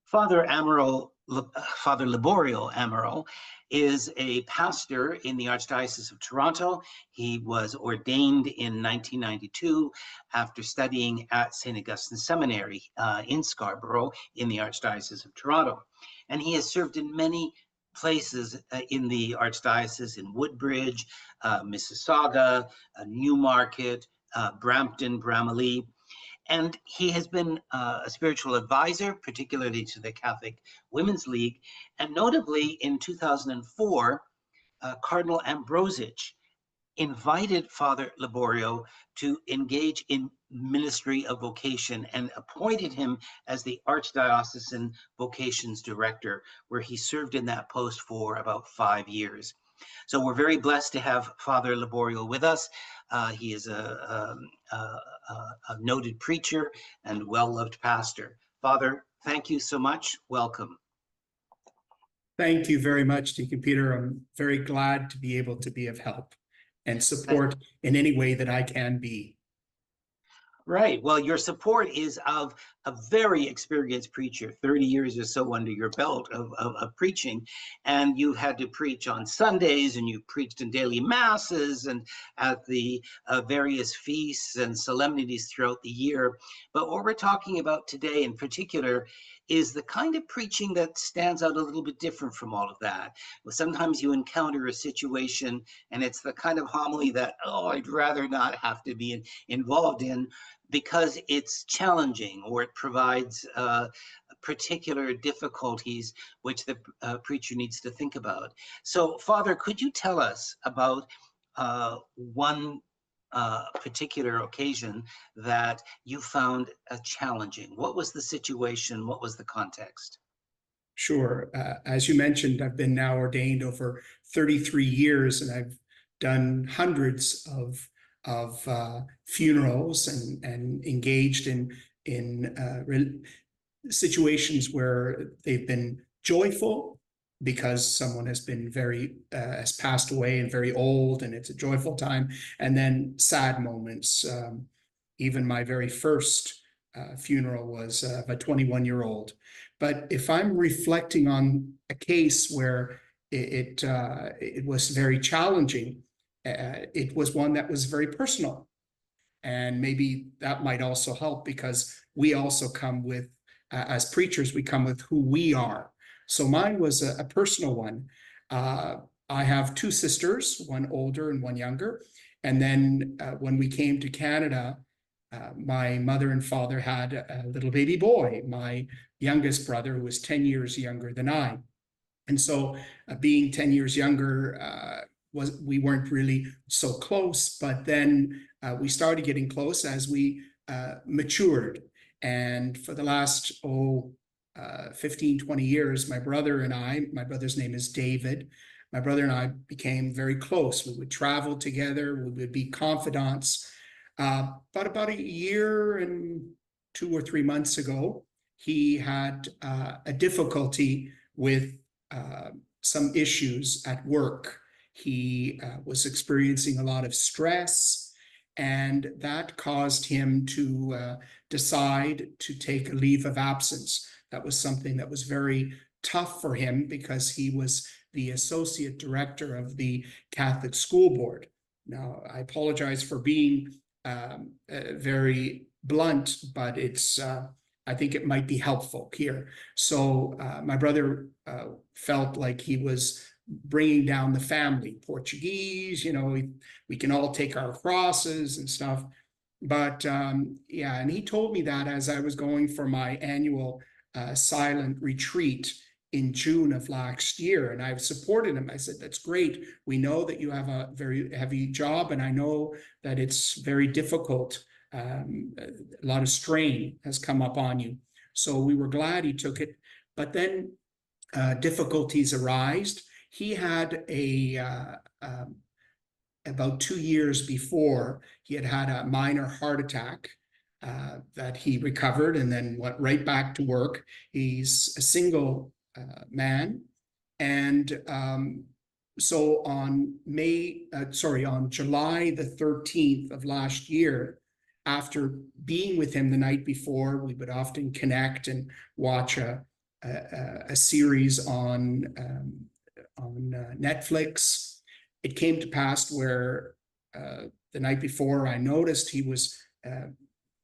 Father Amaral, Father Liborio Amaral is a pastor in the Archdiocese of Toronto. He was ordained in 1992 after studying at St. Augustine Seminary in Scarborough in the Archdiocese of Toronto. And he has served in many places in the Archdiocese, in Woodbridge, Mississauga, Newmarket, Brampton, Bramalea. And he has been a spiritual advisor, particularly to the Catholic Women's League. And notably, in 2004, Cardinal Ambrosich invited Father Liborio to engage in ministry of vocation and appointed him as the Archdiocesan Vocations Director, where he served in that post for about 5 years. So we're very blessed to have Father Liborio with us. He is a noted preacher and well-loved pastor. Father, thank you so much. Welcome. Thank you very much, Deacon Peter. I'm very glad to be able to be of help and support in any way that I can be. Right. Well, your support is of a very experienced preacher, 30 years or so under your belt of preaching. And you've had to preach on Sundays, and you've preached in daily masses and at the various feasts and solemnities throughout the year. But what we're talking about today in particular is the kind of preaching that stands out a little bit different from all of that. Well, sometimes you encounter a situation and it's the kind of homily that, oh, I'd rather not have to be involved in, because it's challenging or it provides particular difficulties which the preacher needs to think about. So, Father, could you tell us about one particular occasion that you found challenging? What was the situation? What was the context? Sure. As you mentioned, I've been now ordained over 33 years, and I've done hundreds of funerals and engaged in situations where they've been joyful because someone has been has passed away and very old, and it's a joyful time, and then sad moments. Even my very first funeral was of a 21-year-old. But if I'm reflecting on a case where it was very challenging, it was one that was very personal. And maybe that might also help, because we also come with, as preachers, we come with who we are. So mine was a personal one. I have two sisters, one older and one younger. And then when we came to Canada, my mother and father had a little baby boy, my youngest brother, who was 10 years younger than I. And so being 10 years younger, we weren't really so close, but then we started getting close as we matured. And for the last 15, 20 years, my brother's name is David, my brother and I became very close. We would travel together, we would be confidants. But about a year and 2 or 3 months ago, he had a difficulty with some issues at work. He was experiencing a lot of stress, and that caused him to decide to take a leave of absence. That was something that was very tough for him, because he was the associate director of the Catholic School Board. Now, I apologize for being very blunt, but I think it might be helpful here. So my brother felt like he was bringing down the family. Portuguese, we can all take our crosses and stuff. But yeah, and he told me that as I was going for my annual silent retreat in June of last year, and I've supported him. I said, that's great. We know that you have a very heavy job, and I know that it's very difficult. A lot of strain has come up on you. So we were glad he took it. But then difficulties arose. He had about 2 years before, he had a minor heart attack that he recovered and then went right back to work. He's a single man. And so on July the 13th of last year, after being with him the night before, we would often connect and watch a a series on Netflix. It came to pass where the night before I noticed he was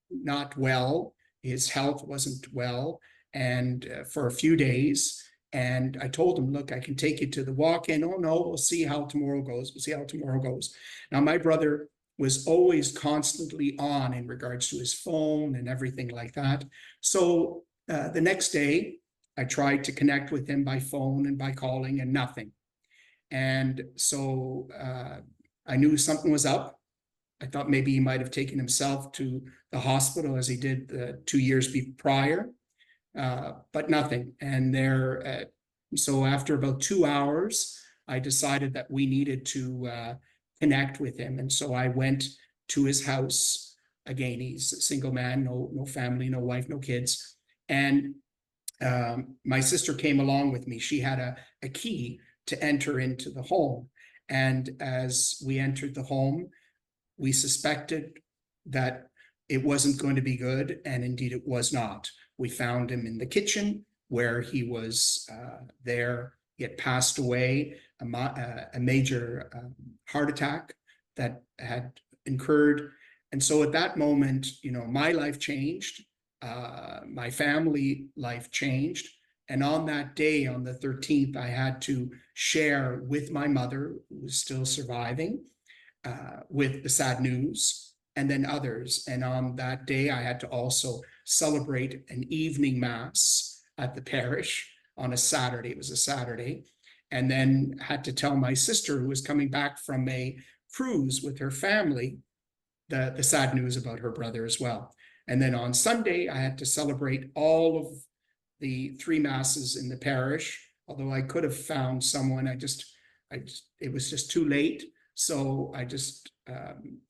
not well. His health wasn't well, and for a few days. And I told him, look, I can take you to the walk-in. Oh no, we'll see how tomorrow goes. We'll see how tomorrow goes. Now, my brother was always constantly on in regards to his phone and everything like that. So the next day, I tried to connect with him by phone and by calling, and nothing. And so I knew something was up. I thought maybe he might have taken himself to the hospital as he did 2 years prior, but nothing. And so after about 2 hours, I decided that we needed to connect with him. And so I went to his house. Again, he's a single man, no family, no wife, no kids. And my sister came along with me. She had a key to enter into the home. And as we entered the home, we suspected that it wasn't going to be good, and indeed it was not. We found him in the kitchen where he was there. He had passed away, a major heart attack that had incurred. And so at that moment, my life changed, my family life changed. And on that day, on the 13th, I had to share with my mother, who was still surviving, with the sad news, and then others. And on that day, I had to also celebrate an evening mass at the parish on a Saturday. It was a Saturday. And then had to tell my sister, who was coming back from a cruise with her family, the sad news about her brother as well. And then on Sunday, I had to celebrate all of the 3 masses in the parish. Although I could have found someone, it was just too late. So I just,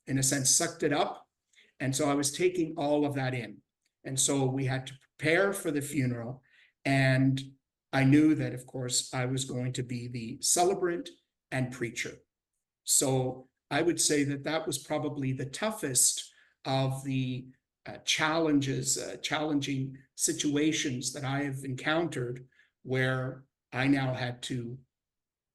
in a sense, sucked it up. And so I was taking all of that in. And so we had to prepare for the funeral. And I knew that, of course, I was going to be the celebrant and preacher. So I would say that that was probably the toughest of the challenging situations that I have encountered, where I now had to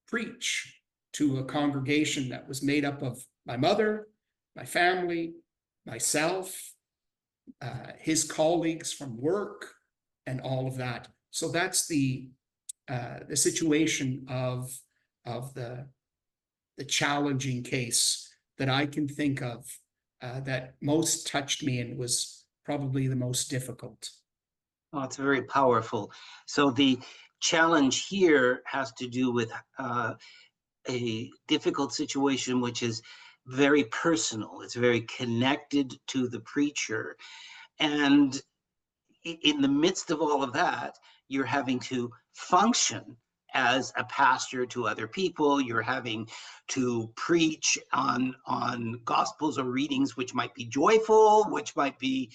preach to a congregation that was made up of my mother, my family, myself, his colleagues from work, and all of that. So that's the situation of the challenging case that I can think of that most touched me and was probably the most difficult. Oh, it's very powerful. So the challenge here has to do with a difficult situation, which is very personal. It's very connected to the preacher. And in the midst of all of that, you're having to function as a pastor to other people. You're having to preach on gospels or readings which might be joyful, which might be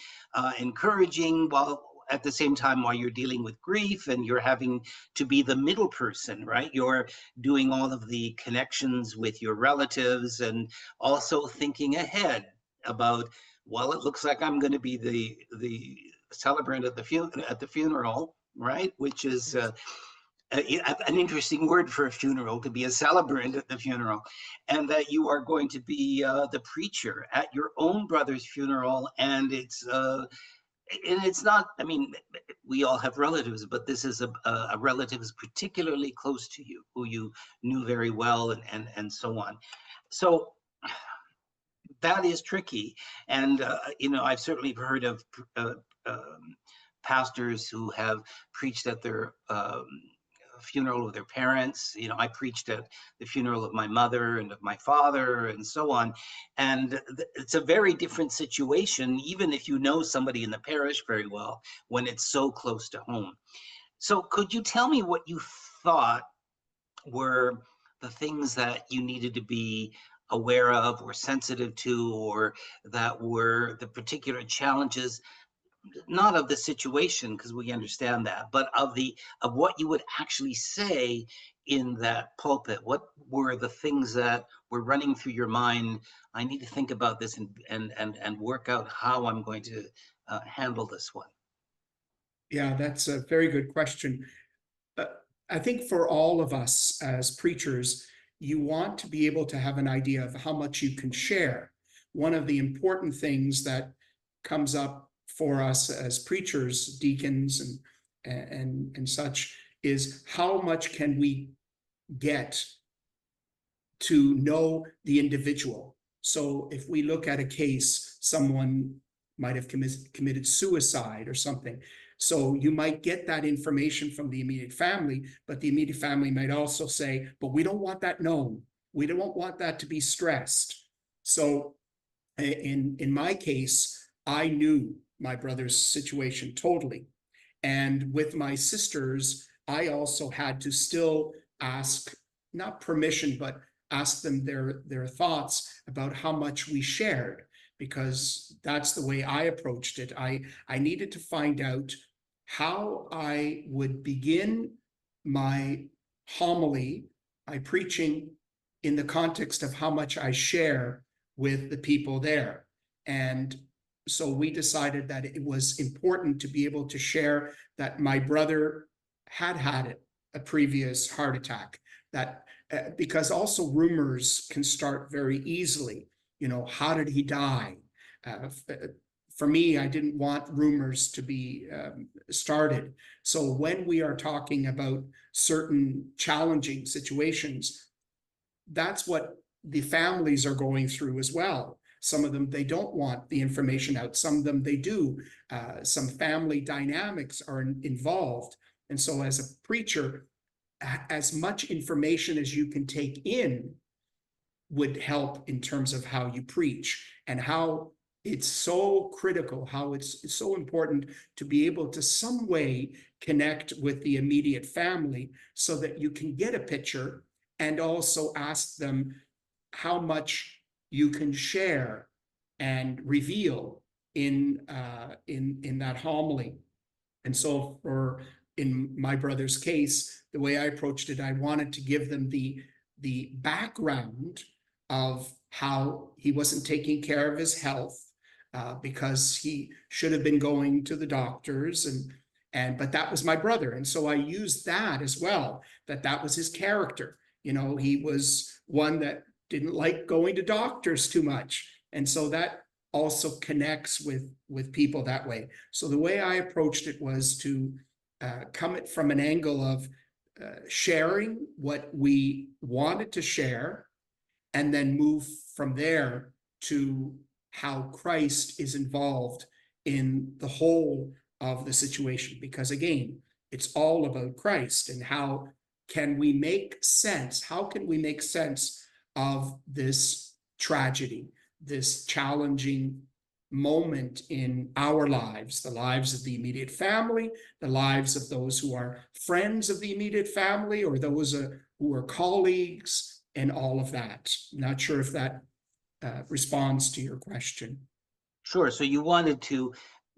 encouraging, while at the same time while you're dealing with grief, and you're having to be the middle person, right? You're doing all of the connections with your relatives, and also thinking ahead about, well, it looks like I'm going to be the celebrant at the funeral, right? Which is an interesting word for a funeral, to be a celebrant at the funeral, and that you are going to be the preacher at your own brother's funeral. And it's not, I mean, we all have relatives, but this is a relative who's particularly close to you, who you knew very well, and so on. So that is tricky. And I've certainly heard of pastors who have preached at their funeral of their parents. I preached at the funeral of my mother and of my father, and so on. And it's a very different situation, even if you know somebody in the parish very well, when it's so close to home. So could you tell me what you thought were the things that you needed to be aware of or sensitive to, or that were the particular challenges, not of the situation, because we understand that, but of what you would actually say in that pulpit? What were the things that were running through your mind? I need to think about this and work out how I'm going to handle this one. Yeah, that's a very good question. Uh, I think for all of us as preachers, you want to be able to have an idea of how much you can share. One of the important things that comes up for us as preachers, deacons, and such is how much can we get to know the individual. So if we look at a case, someone might have committed suicide or something. So you might get that information from the immediate family, but the immediate family might also say, but we don't want that known. We don't want that to be stressed. So in my case, I knew my brother's situation totally. And with my sisters, I also had to still ask, not permission, but ask them their thoughts about how much we shared, because that's the way I approached it. I needed to find out how I would begin my homily, my preaching, in the context of how much I share with the people there. And so we decided that it was important to be able to share that my brother had a previous heart attack, that because also rumors can start very easily. You know, how did he die? For me, I didn't want rumors to be started. So when we are talking about certain challenging situations, that's what the families are going through as well. Some of them, they don't want the information out. Some of them, they do. Some family dynamics are involved. And so as a preacher, as much information as you can take in would help in terms of how you preach, and how it's so critical, how it's so important to be able to some way connect with the immediate family so that you can get a picture and also ask them how much you can share and reveal in that homily. And so in my brother's case, the way I approached it, I wanted to give them the background of how he wasn't taking care of his health, because he should have been going to the doctors, but that was my brother. And so I used that as well, that was his character. You know, he was one that didn't like going to doctors too much. And so that also connects with people that way. So the way I approached it was to come it from an angle of sharing what we wanted to share, and then move from there to how Christ is involved in the whole of the situation. Because again, it's all about Christ, and how can we make sense? How can we make sense of this tragedy, this challenging moment in our lives, the lives of the immediate family, the lives of those who are friends of the immediate family, or those who are colleagues, and all of that. Not sure if that responds to your question. Sure. So you wanted to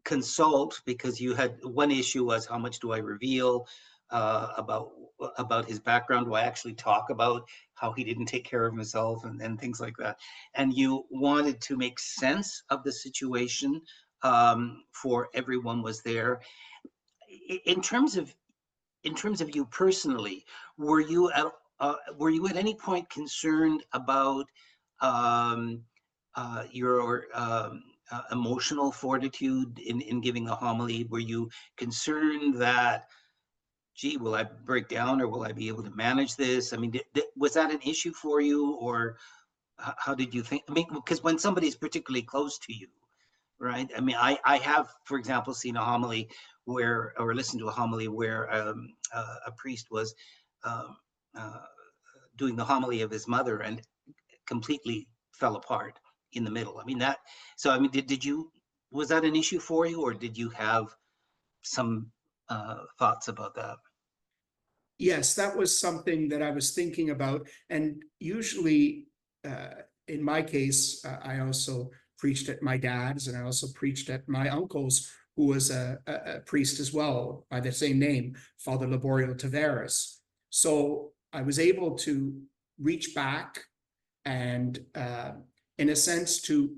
consult because you had one issue was how much do I reveal about his background? Do I actually talk about how he didn't take care of himself and things like that? And you wanted to make sense of the situation for everyone was there. In terms of you personally, were you at any point concerned about um, your emotional fortitude in giving a homily? Were you concerned that, gee, will I break down or will I be able to manage this? I mean, was that an issue for you, or how did you think? I mean, because when somebody's particularly close to you, right? I mean, I have, for example, seen a homily where, or listened to a homily where a priest was um, uh, doing the homily of his mother and completely fell apart in the middle. I mean, so I mean, did you, was that an issue for you, or did you have some thoughts about that? Yes, that was something that I was thinking about. And usually, in my case, I also preached at my dad's, and I also preached at my uncle's, who was a priest as well by the same name, Father Liborio Tavares. So I was able to reach back and, in a sense, to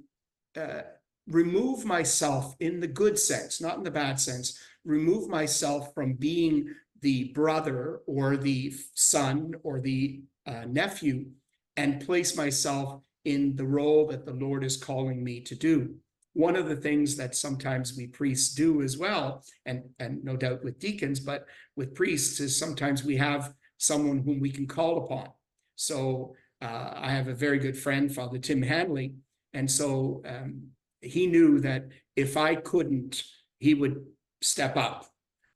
uh, remove myself in the good sense, not in the bad sense, remove myself from being the brother or the son or the nephew, and place myself in the role that the Lord is calling me to do. One of the things that sometimes we priests do as well, and no doubt with deacons, but with priests, is sometimes we have someone whom we can call upon. So I have a very good friend, Father Tim Hanley, and so he knew that if I couldn't, he would step up.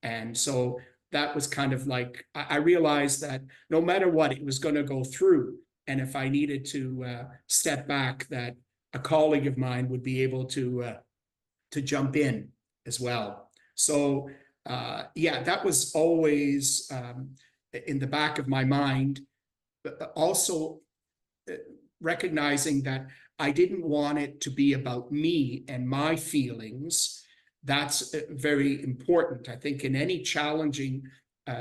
And so that was kind of like, I realized that no matter what, it was going to go through. And if I needed to step back, that a colleague of mine would be able to jump in as well. So yeah, that was always in the back of my mind. Also recognizing that I didn't want it to be about me and my feelings. That's very important. I think in any challenging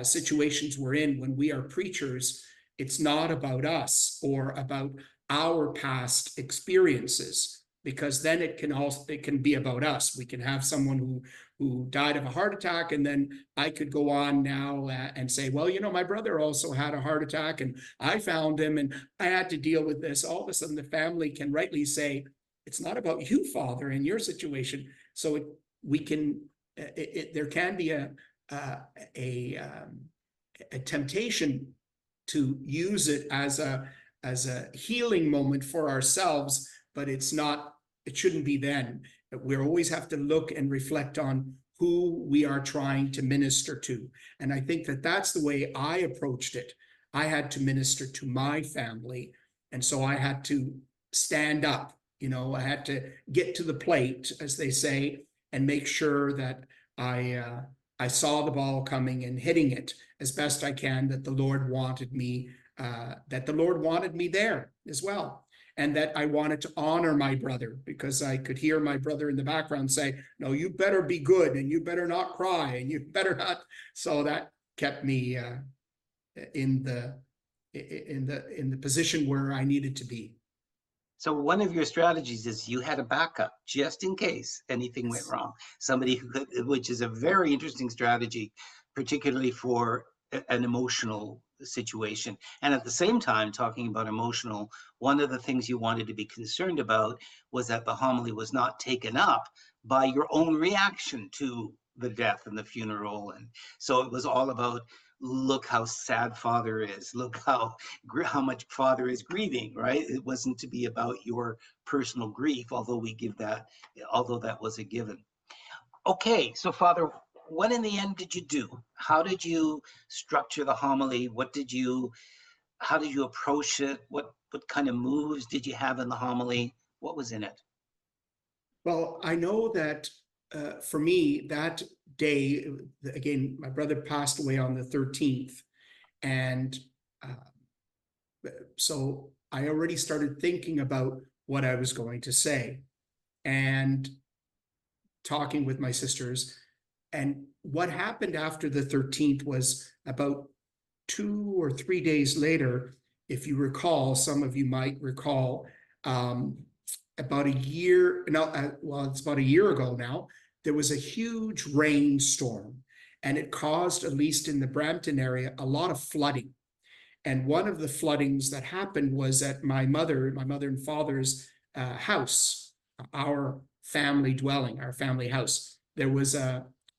situations we're in, when we are preachers, it's not about us or about our past experiences, because then it can be about us. We can have someone who died of a heart attack, and then I could go on now and say, well, you know, my brother also had a heart attack and I found him and I had to deal with this. All of a sudden the family can rightly say, it's not about you, Father, in your situation. So there can be a temptation to use it as a healing moment for ourselves, but it shouldn't be then. We always have to look and reflect on who we are trying to minister to. And I think that that's the way I approached it. I had to minister to my family, and so I had to stand up. You know, I had to get to the plate, as they say, and make sure that I saw the ball coming and hitting it as best I can, that the Lord wanted me there as well. And that I wanted to honor my brother, because I could hear my brother in the background say, no, you better be good, and you better not cry, and you better not. So that kept me in the position where I needed to be. So one of your strategies is you had a backup just in case anything went wrong. Somebody who could, which is a very interesting strategy, particularly for an emotional situation. And at the same time, talking about emotional, one of the things you wanted to be concerned about was that the homily was not taken up by your own reaction to the death and the funeral. And so it was all about, look how sad Father is, look how much Father is grieving, right? It wasn't to be about your personal grief, although that was a given. Okay, so Father, what in the end did you do? How did you structure the homily? How did you approach it? What kind of moves did you have in the homily? What was in it? Well, I know that for me, that day, again, my brother passed away on the 13th. And so I already started thinking about what I was going to say and talking with my sisters. And what happened after the 13th was about 2 or 3 days later, if you recall, some of you might recall, about a year, well, it's about a year ago now, there was a huge rainstorm, and it caused, at least in the Brampton area, a lot of flooding. And one of the floodings that happened was at my mother and father's house, our family dwelling, our family house. There was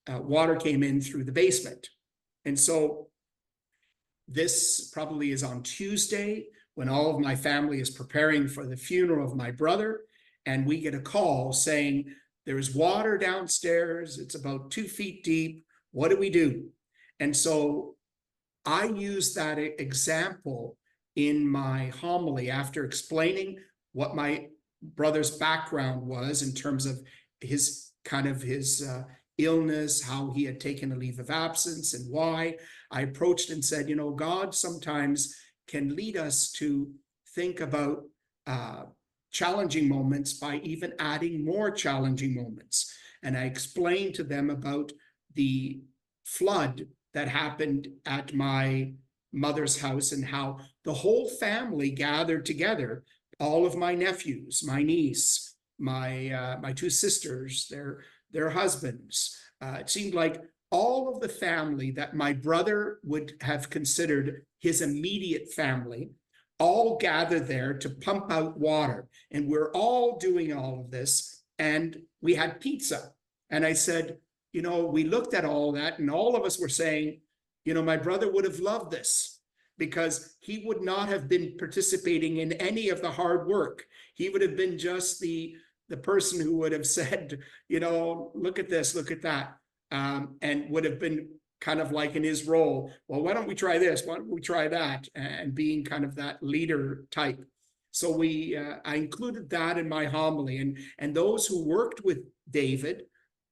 water came in through the basement. And so this probably is on Tuesday, when all of my family is preparing for the funeral of my brother, and we get a call saying, there's water downstairs, it's about 2 feet deep, what do we do? And so I used that example in my homily after explaining what my brother's background was in terms of his illness, how he had taken a leave of absence and why. I approached and said, you know, God sometimes can lead us to think about challenging moments by even adding more challenging moments. And I explained to them about the flood that happened at my mother's house and how the whole family gathered together, all of my nephews, my niece, my 2 sisters, their husbands, It seemed like all of the family that my brother would have considered his immediate family all gathered there to pump out water. And we're all doing all of this. And we had pizza. And I said, we looked at all that, and all of us were saying, my brother would have loved this, because he would not have been participating in any of the hard work. He would have been just the person who would have said, look at this, look at that, and would have been kind of like in his role, well, why don't we try this? Why don't we try that? And being kind of that leader type. So I included that in my homily, and those who worked with David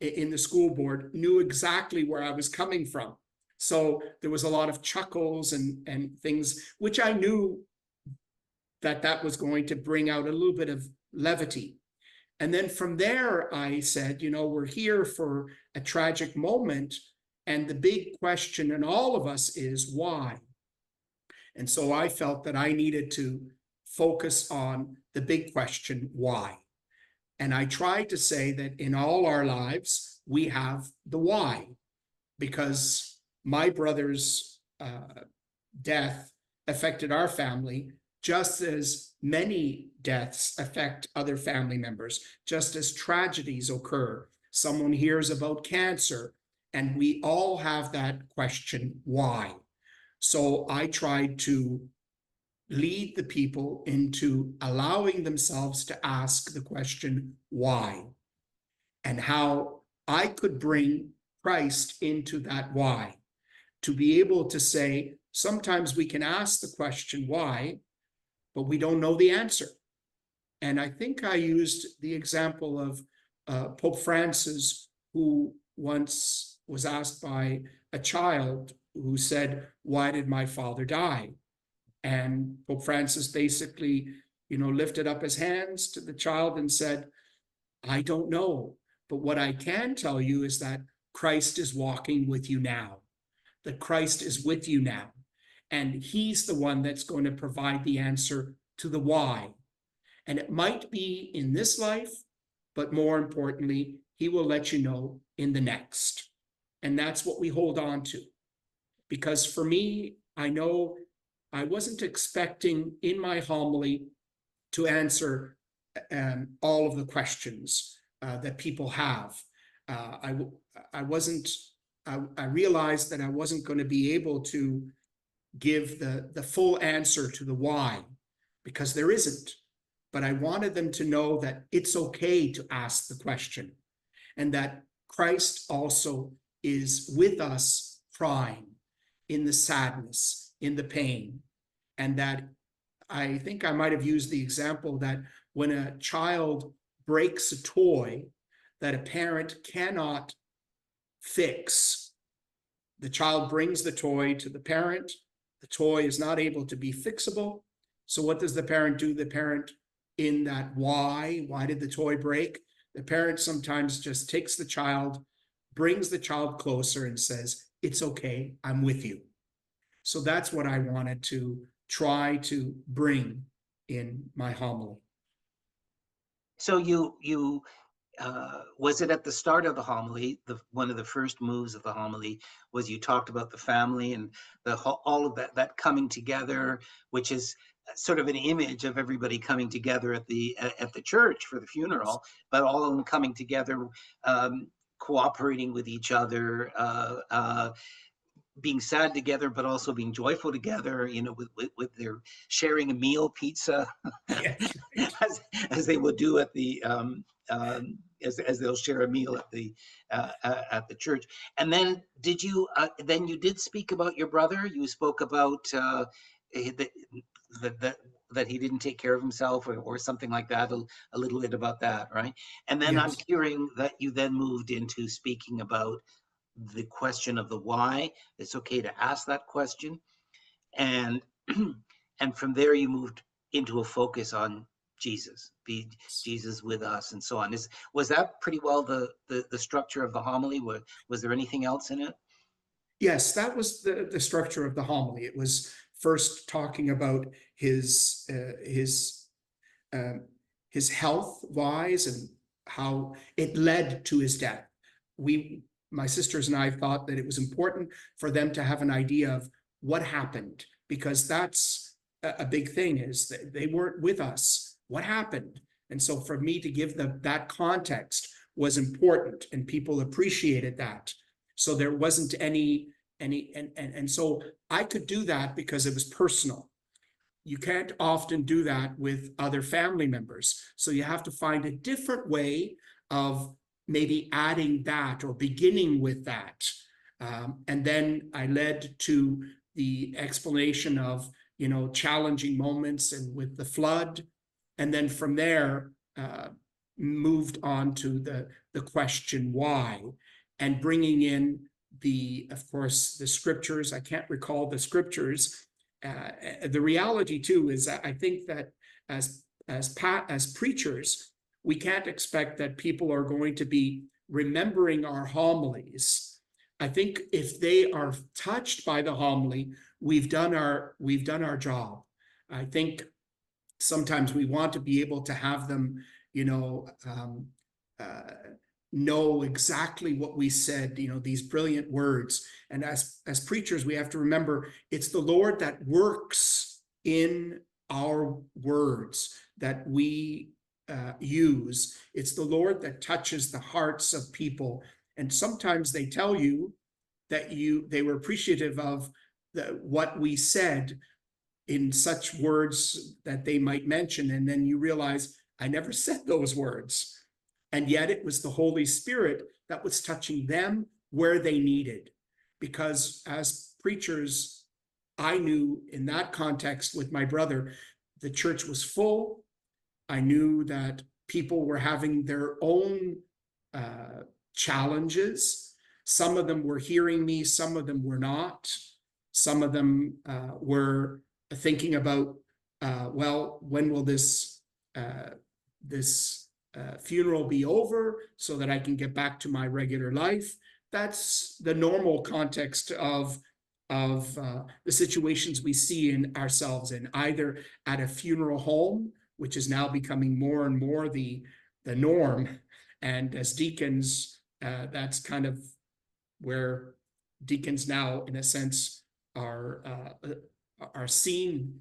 in the school board knew exactly where I was coming from. So there was a lot of chuckles and things, which I knew that was going to bring out a little bit of levity. And then from there, I said, we're here for a tragic moment. And the big question in all of us is why? And so I felt that I needed to focus on the big question, why? And I tried to say that in all our lives, we have the why, because my brother's death affected our family just as many deaths affect other family members, just as tragedies occur. Someone hears about cancer, and we all have that question, why? So I tried to lead the people into allowing themselves to ask the question, why? And how I could bring Christ into that why. To be able to say, sometimes we can ask the question, why, but we don't know the answer. And I think I used the example of Pope Francis, who once was asked by a child who said, why did my father die? And Pope Francis basically, lifted up his hands to the child and said, I don't know, but what I can tell you is that Christ is walking with you now, that Christ is with you now, and he's the one that's going to provide the answer to the why. And it might be in this life, but more importantly, he will let you know in the next. And that's what we hold on to. Because for me, I know I wasn't expecting in my homily to answer all of the questions that people have. I realized that I wasn't going to be able to give the full answer to the why, because there isn't. But I wanted them to know that it's okay to ask the question, and that Christ also is with us, crying in the sadness, in the pain. And that I think I might have used the example that when a child breaks a toy that a parent cannot fix, the child brings the toy to the parent. The toy is not able to be fixable. So what does the parent do? The parent, in that why did the toy break? The parent sometimes just takes the child, brings the child closer and says, it's okay, I'm with you. So that's what I wanted to try to bring in my homily. So you was it at the start of the homily, one of the first moves of the homily was you talked about the family and all of that coming together, which is sort of an image of everybody coming together at the church for the funeral, but all of them coming together, cooperating with each other, being sad together, but also being joyful together, with their sharing a meal, pizza, Yes. as they would do at the as they'll share a meal at the church. And then then you did speak about your brother. You spoke about that he didn't take care of himself, or something like that, a little bit about that, right? And then I'm Yes. hearing that you then moved into speaking about the question of the why. It's okay to ask that question. And and from there you moved into a focus on Jesus, be Jesus with us, and so on. Was that pretty well the structure of the homily? Was there anything else in it? Yes, that was the structure of the homily. It was first talking about his health wise and how it led to his death. my sisters and I thought that it was important for them to have an idea of what happened, because that's a big thing, is that they weren't with us. What happened? And so for me to give them that context was important, and people appreciated that. So there wasn't any, and so I could do that because it was personal. You can't often do that with other family members. So you have to find a different way of maybe adding that or beginning with that. And then I led to the explanation of, challenging moments and with the flood. And then from there, moved on to the question why, and bringing in of course, the scriptures. I can't recall the scriptures. The reality too is I think that as preachers, we can't expect that people are going to be remembering our homilies. I think if they are touched by the homily, we've done our job. I think sometimes we want to be able to have them, know exactly what we said, these brilliant words. And as preachers, we have to remember it's the Lord that works in our words that we use. It's the Lord that touches the hearts of people. And sometimes they tell you that they were appreciative of what we said in such words that they might mention. And then you realize, I never said those words. And yet it was the Holy Spirit that was touching them where they needed. Because as preachers, I knew in that context with my brother, the church was full. I knew that people were having their own challenges. Some of them were hearing me, some of them were not. Some of them were thinking about, well, when will this funeral be over so that I can get back to my regular life? That's the normal context of the situations we see in ourselves in, either at a funeral home, which is now becoming more and more the norm, and as deacons, that's kind of where deacons now, in a sense, are seen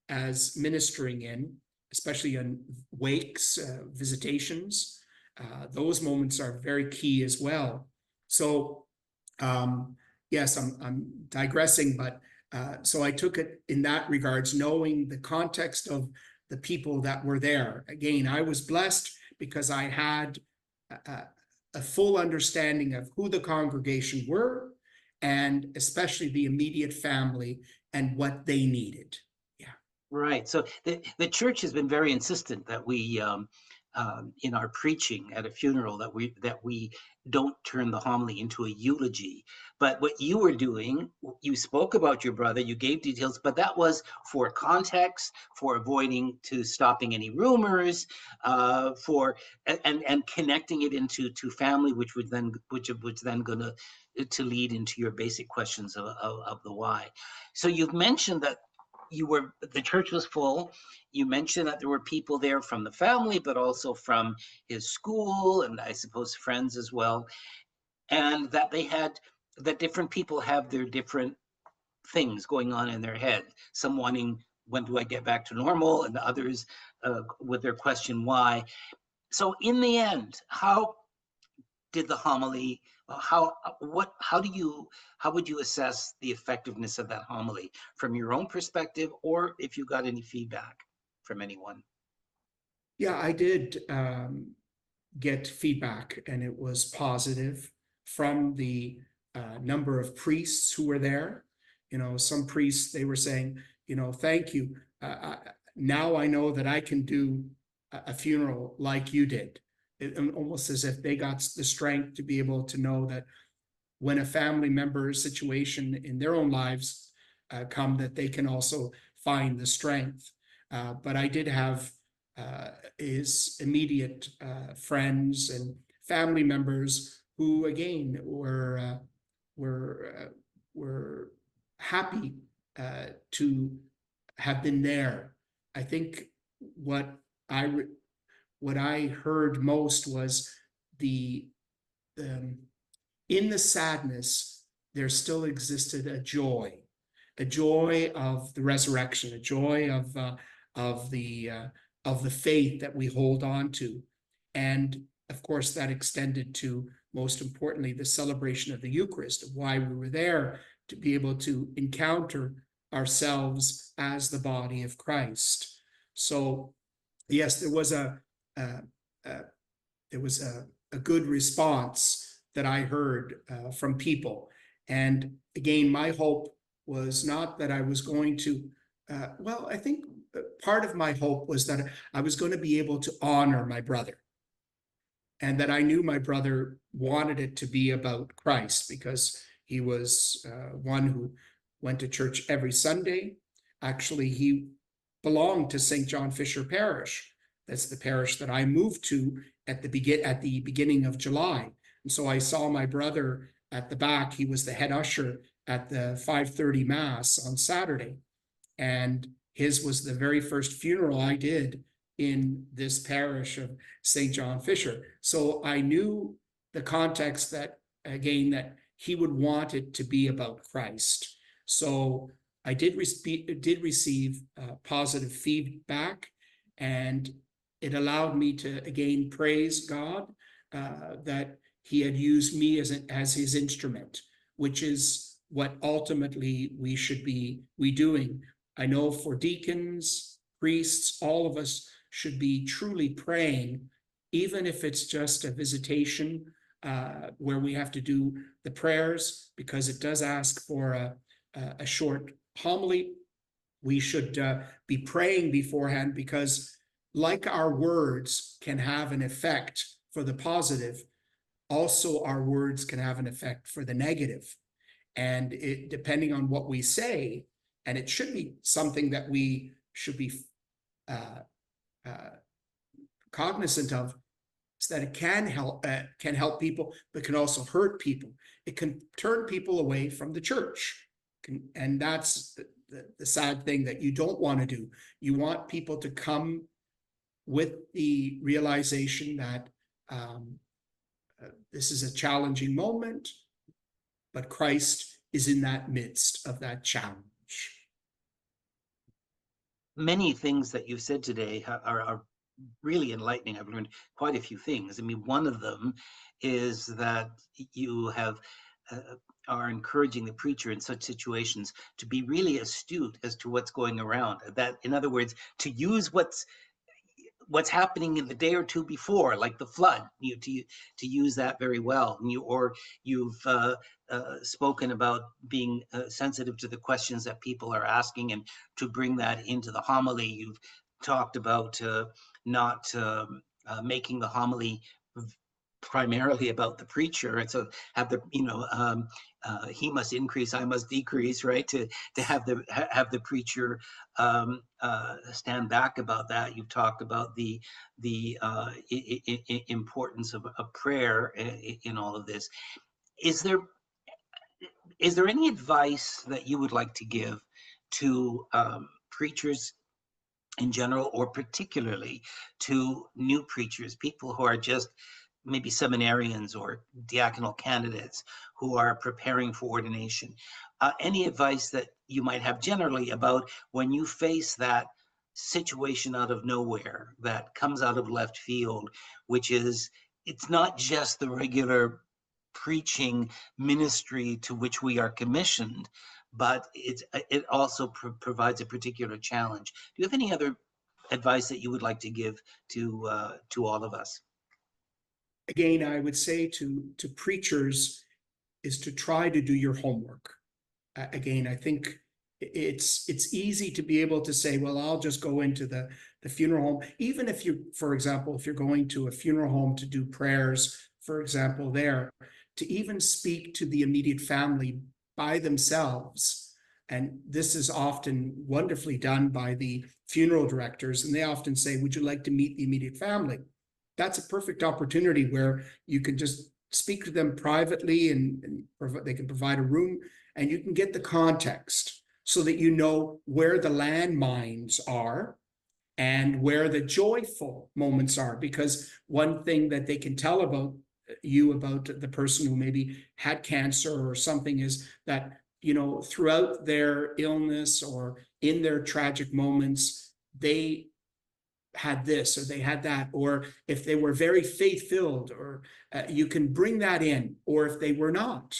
as ministering in, especially in wakes, visitations. Those moments are very key as well. So, yes, I'm digressing, but so I took it in that regards, knowing the context of the people that were there. Again, I was blessed because I had a full understanding of who the congregation were, and especially the immediate family and what they needed. Yeah. Right. So the church has been very insistent that we, in our preaching at a funeral, that we don't turn the homily into a eulogy. But what you were doing, you spoke about your brother, you gave details, but that was for context, for avoiding to stopping any rumors, for and connecting it into family, which then going to lead into your basic questions of the why. So you've mentioned that the church was full. You mentioned that there were people there from the family, but also from his school, and I suppose friends as well, and that different people have their different things going on in their head. Some wanting, when do I get back to normal, and others with their question why. So in the end, how did the homily, how would you assess the effectiveness of that homily from your own perspective, or if you got any feedback from anyone? Yeah, I did get feedback, and it was positive from the number of priests who were there. Some priests, they were saying, thank you. Now I know that I can do a funeral like you did. Almost as if they got the strength to be able to know that when a family member situation in their own lives come, that they can also find the strength. But I did have his immediate friends and family members who, again, were happy to have been there. I think what I heard most was the in the sadness, there still existed a joy of the resurrection, a joy of the of the faith that we hold on to. And of course, that extended to, most importantly, the celebration of the Eucharist, of why we were there, to be able to encounter ourselves as the body of Christ. So, yes, there was a a good response that I heard from people. And again, my hope was not that I was going to, well, I think part of my hope was that I was going to be able to honor my brother, and that I knew my brother wanted it to be about Christ, because he was one who went to church every Sunday. Actually, he belonged to St. John Fisher Parish. That's the parish that I moved to at the beginning of July. And so I saw my brother at the back. He was the head usher at the 5:30 Mass on Saturday. And his was the very first funeral I did in this parish of St. John Fisher. So I knew the context that, again, that he would want it to be about Christ. So I did receive positive feedback, and it allowed me to, again, praise God that he had used me as his instrument, which is what ultimately we should be doing. I know for deacons, priests, all of us should be truly praying, even if it's just a visitation where we have to do the prayers, because it does ask for a short homily. We should be praying beforehand, because like our words can have an effect for the positive, also our words can have an effect for the negative. And it, depending on what we say, and it should be something that we should be cognizant of, is that it can help people, but can also hurt people. It can turn people away from the church. And that's the sad thing that you don't want to do. You want people to come with the realization that this is a challenging moment, but Christ is in that midst of that challenge. Many things that you've said today are really enlightening. I've learned quite a few things. I mean, one of them is that you have are encouraging the preacher in such situations to be really astute as to what's going around. That, in other words, to use what's happening in the day or two before, like the flood, to use that very well. You've spoken about being sensitive to the questions that people are asking, and to bring that into the homily. You've talked about not making the homily primarily about the preacher, and so have the he must increase, I must decrease, right? To have the preacher stand back about that. You've talked about the importance of prayer in all of this. Is there any advice that you would like to give to preachers in general, or particularly to new preachers, people who are just maybe seminarians or diaconal candidates who are preparing for ordination? Any advice that you might have generally about when you face that situation out of nowhere, that comes out of left field, which is, it's not just the regular preaching ministry to which we are commissioned, but it also provides a particular challenge. Do you have any other advice that you would like to give to all of us? Again, I would say to preachers is to try to do your homework. Again, I think it's easy to be able to say, well, I'll just go into the funeral home. Even if you, for example, if you're going to a funeral home to do prayers, for example, there, to even speak to the immediate family by themselves. And this is often wonderfully done by the funeral directors. And they often say, would you like to meet the immediate family? That's a perfect opportunity where you can just speak to them privately, and they can provide a room, and you can get the context so that you know where the landmines are and where the joyful moments are. Because one thing that they can tell about you about the person who maybe had cancer or something, is that, throughout their illness or in their tragic moments, they had this or they had that, or if they were very faith filled, or you can bring that in, or if they were not,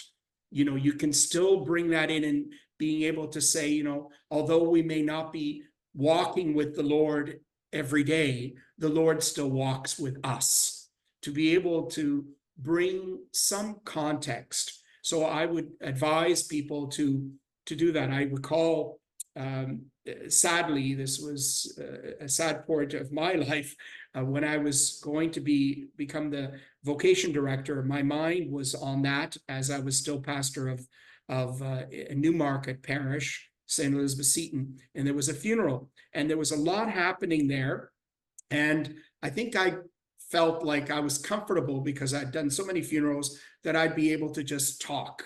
you can still bring that in, and being able to say, although we may not be walking with the Lord every day, the Lord still walks with us, to be able to bring some context. So I would advise people to do that. I recall, sadly, this was a sad part of my life. When I was going to become the vocation director, my mind was on that, as I was still pastor of Newmarket Parish, St. Elizabeth Seton, and there was a funeral, and there was a lot happening there. And I think I felt like I was comfortable, because I'd done so many funerals, that I'd be able to just talk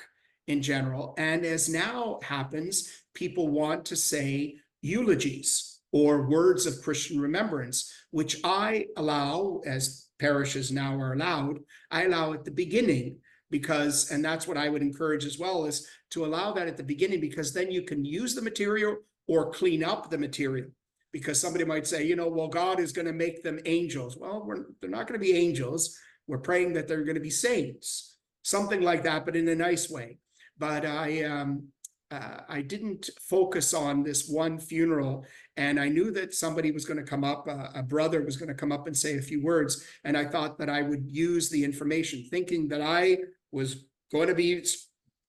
in general. And as now happens, people want to say eulogies or words of Christian remembrance, which I allow, as parishes now are allowed, I allow at the beginning, because, and that's what I would encourage as well, is to allow that at the beginning, because then you can use the material or clean up the material. Because somebody might say, well, God is going to make them angels. Well, they're not going to be angels. We're praying that they're going to be saints, something like that, but in a nice way. But I didn't focus on this one funeral, and I knew that somebody was going to come up, a brother was going to come up and say a few words, and I thought that I would use the information, thinking that I was going to be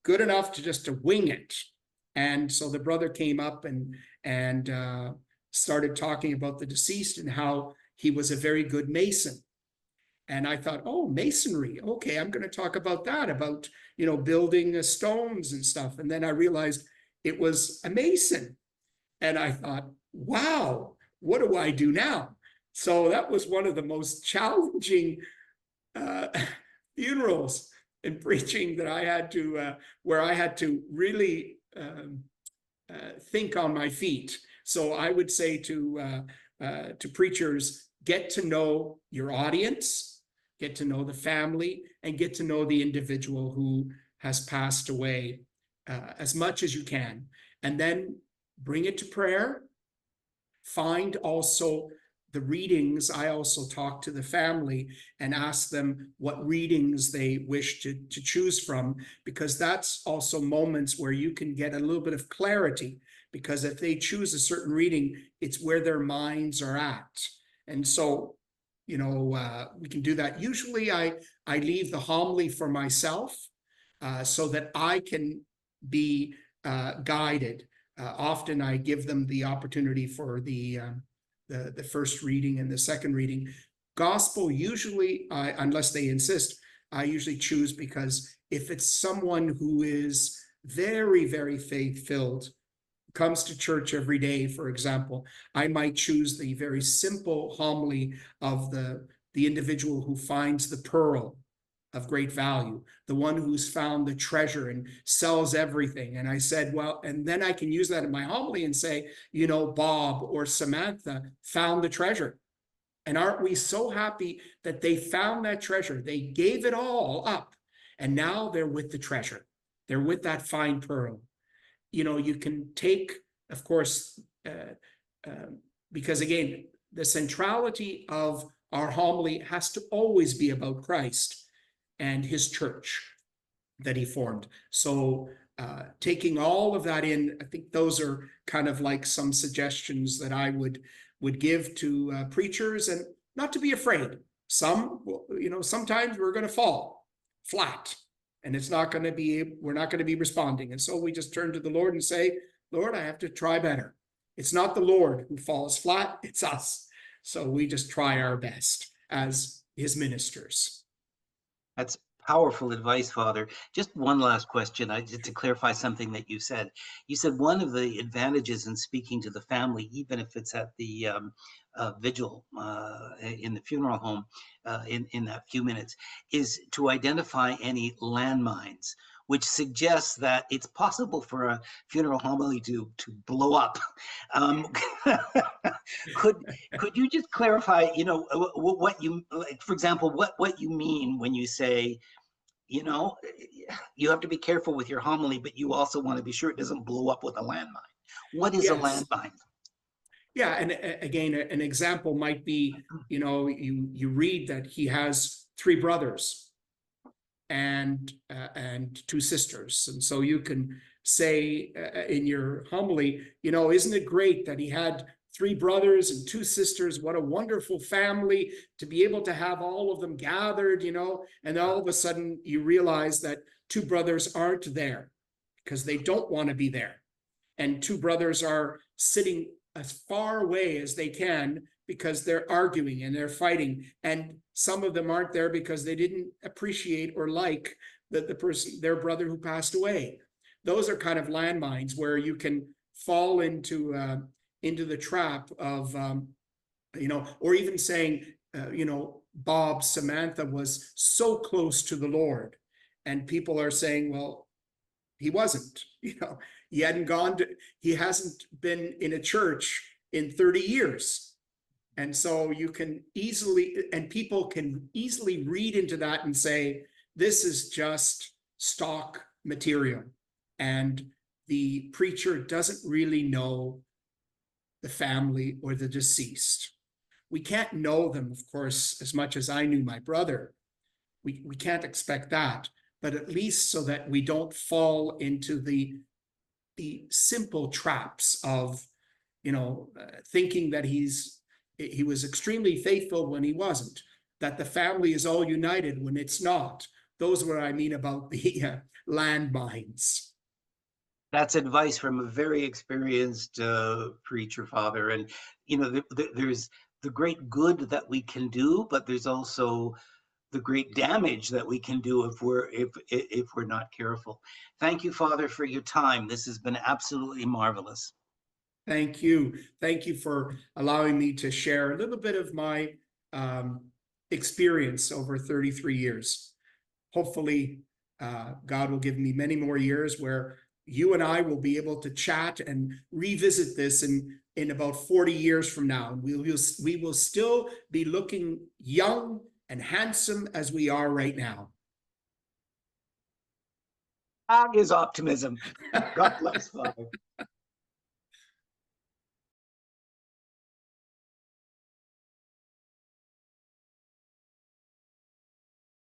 good enough to wing it. And so the brother came up and started talking about the deceased and how he was a very good mason. And I thought, oh, masonry. Okay, I'm going to talk about that, about, building stones and stuff. And then I realized it was a mason. And I thought, wow, what do I do now? So that was one of the most challenging funerals and preaching that I had to, where I had to really think on my feet. So I would say to preachers, get to know your audience, get to know the family, and get to know the individual who has passed away as much as you can. And then bring it to prayer. Find also the readings. I also talk to the family and ask them what readings they wish to choose from, because that's also moments where you can get a little bit of clarity, because if they choose a certain reading, it's where their minds are at. And so, we can do that. Usually I leave the homily for myself so that I can be guided. Often I give them the opportunity for the first reading and the second reading. Gospel, usually, unless they insist, I usually choose, because if it's someone who is very, very faith-filled, comes to church every day, for example, I might choose the very simple homily of the individual who finds the pearl of great value, the one who's found the treasure and sells everything. And I said, well, and then I can use that in my homily and say, Bob or Samantha found the treasure. And aren't we so happy that they found that treasure? They gave it all up, and now they're with the treasure. They're with that fine pearl. You can take, of course, because again, the centrality of our homily has to always be about Christ and his church that he formed. So taking all of that in, I think those are kind of like some suggestions that I would give to preachers, and not to be afraid. Sometimes we're going to fall flat, and we're not going to be responding. And so we just turn to the Lord and say, Lord, I have to try better. It's not the Lord who falls flat, it's us. So we just try our best as his ministers. That's powerful advice, Father. Just one last question, just to clarify something that you said. You said one of the advantages in speaking to the family, even if it's at the vigil in the funeral home in that few minutes, is to identify any landmines which suggests that it's possible for a funeral homily to blow up. Um, could could you just clarify, what you, like, for example, what you mean when you say, you know, you have to be careful with your homily, but you also want to be sure it doesn't blow up with a landmine. What is a Yes. landmine? Yeah, and again, an example might be, you read that he has three brothers and two sisters, and so you can say in your homily, isn't it great that he had three brothers and two sisters? What a wonderful family to be able to have all of them gathered, and all of a sudden you realize that two brothers aren't there because they don't want to be there, and two brothers are sitting as far away as they can because they're arguing and they're fighting, and some of them aren't there because they didn't appreciate or like the person, their brother who passed away. Those are kind of landmines where you can fall into the trap of or even saying Bob, Samantha was so close to the Lord, and people are saying, well, he wasn't. He hasn't been in a church in 30 years. And so you can easily, and people can easily read into that and say, this is just stock material. And the preacher doesn't really know the family or the deceased. We can't know them, of course, as much as I knew my brother. We can't expect that, but at least so that we don't fall into the simple traps of, thinking that he was extremely faithful when he wasn't, that the family is all united when it's not. Those are what I mean about the landmines. That's advice from a very experienced preacher, Father. And there's the great good that we can do, but there's also the great damage that we can do if we're not careful. Thank you, Father, for your time. This has been absolutely marvelous. Thank you. Thank you for allowing me to share a little bit of my experience over 33 years. Hopefully, God will give me many more years where you and I will be able to chat and revisit this in about 40 years from now. We will still be looking young and handsome as we are right now. That is optimism. God bless, Father.